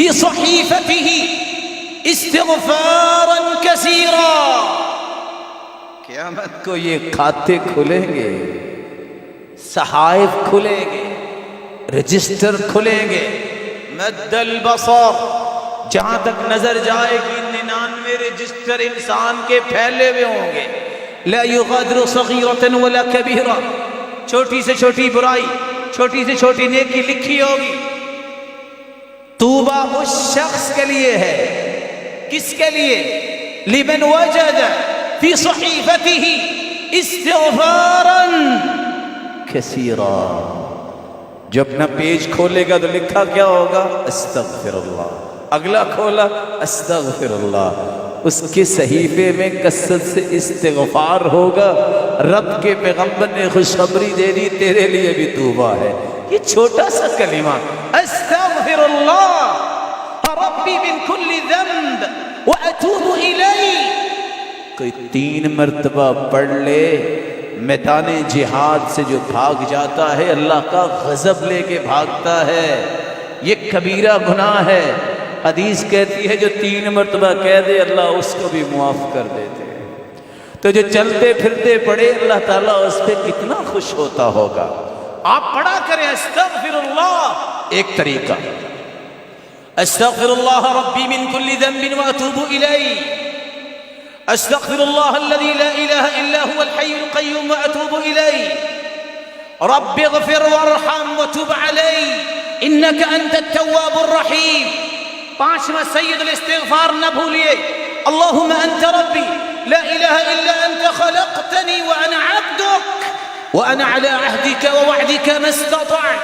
फी सहीफतिही इस्तिग़फ़ारन कसीरा। क़यामत को ये खाते खुलेंगे, सहाइफ खुलेंगे, रजिस्टर खुलेंगे। मद्दल बसर, जहां तक नजर जाएगी 99 रजिस्टर इंसान के फैले हुए होंगे। ला युग़ादिरु सग़ीरतन वला कबीरा, छोटी से छोटी बुराई, छोटी से छोटी नेकी लिखी होगी। तूबा उस शख्स के लिए है, किसके लिए? लिमन वजद फी सहीफतिही इस्तिग़फ़ारन कसीरा। जो अपना पेज खोलेगा तो लिखा क्या होगा? अस्तग़फ़िरुल्लाह। अगला खोला अस्तग़फ़िरुल्लाह। उसके सहीफे में कसरत से इस्तिग़फ़ार होगा। रब के पैगंबर ने खुशखबरी दे दी, तेरे लिए भी तौबा है। ये छोटा सा कलिमा अस्तग़फ़िरुल्लाह रब्बी मिन कुल्ली ज़ंब व अतूबु इलैहि, कोई 3 मरतबा पढ़ ले, मैदाने जिहाद से जो भाग जाता है अल्लाह का गजब लेके भागता है। ये कबीरा गुनाह है। हदीस कहती है जो 3 मरतबा कह दे अल्लाह उसको भी मुआफ कर देते हैं। तो जो चलते फिरते पड़े अल्लाह ताला उस पर कितना खुश होता होगा। आप पढ़ा करें अस्तग़फ़िरुल्लाह। एक तरीका अस्तग़फ़िरुल्लाह रब्बी मिन कुल्ली ज़ंबिन व अतूबु इलैहि, अस्तग़फ़िरुल्लाह अल्लज़ी ला इलाहा इल्ला हुवल हय्युल क़य्यूम व अतूबु इलैहि, रब्बिग़फ़िर वरहम व तुब अलैहि इन्नका अंतत तव्वाबुर रहीम। 5वां सय्यदुल इस्तिग़फ़ार न भूलिए। अल्लाहुम्मा अंत रब्बी ला इलाहा इल्ला अंत खलक़तनी व अना अब्दुक व अना अला अहदिका व वअदिका मस्ततअत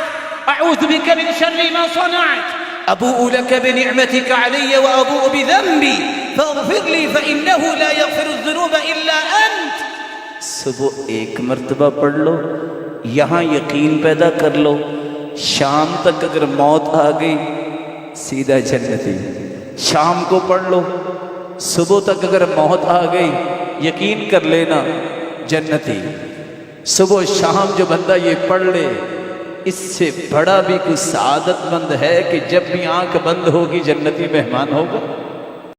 अऊज़ु बिका मिन शर्रि मा सनअत अबूउ लका बिनिअमतिका अलय्या व अबूउ बिज़ंबी फ़ग़फ़िर ली फ़इन्नहु ला यग़फ़िरुज़्ज़ुनूब इल्ला अंत। सुबह 1 मरतबा पढ़ लो, यहाँ यकीन पैदा कर लो, शाम तक अगर मौत आ गई सीधा जन्नती। शाम को पढ़ लो, सुबह तक अगर मौत आ गई यकीन कर लेना जन्नती। सुबह शाम जो बंदा ये पढ़ ले, इससे बड़ा भी कोई सादतमंद है कि जब भी आंख बंद होगी जन्नती मेहमान होगा।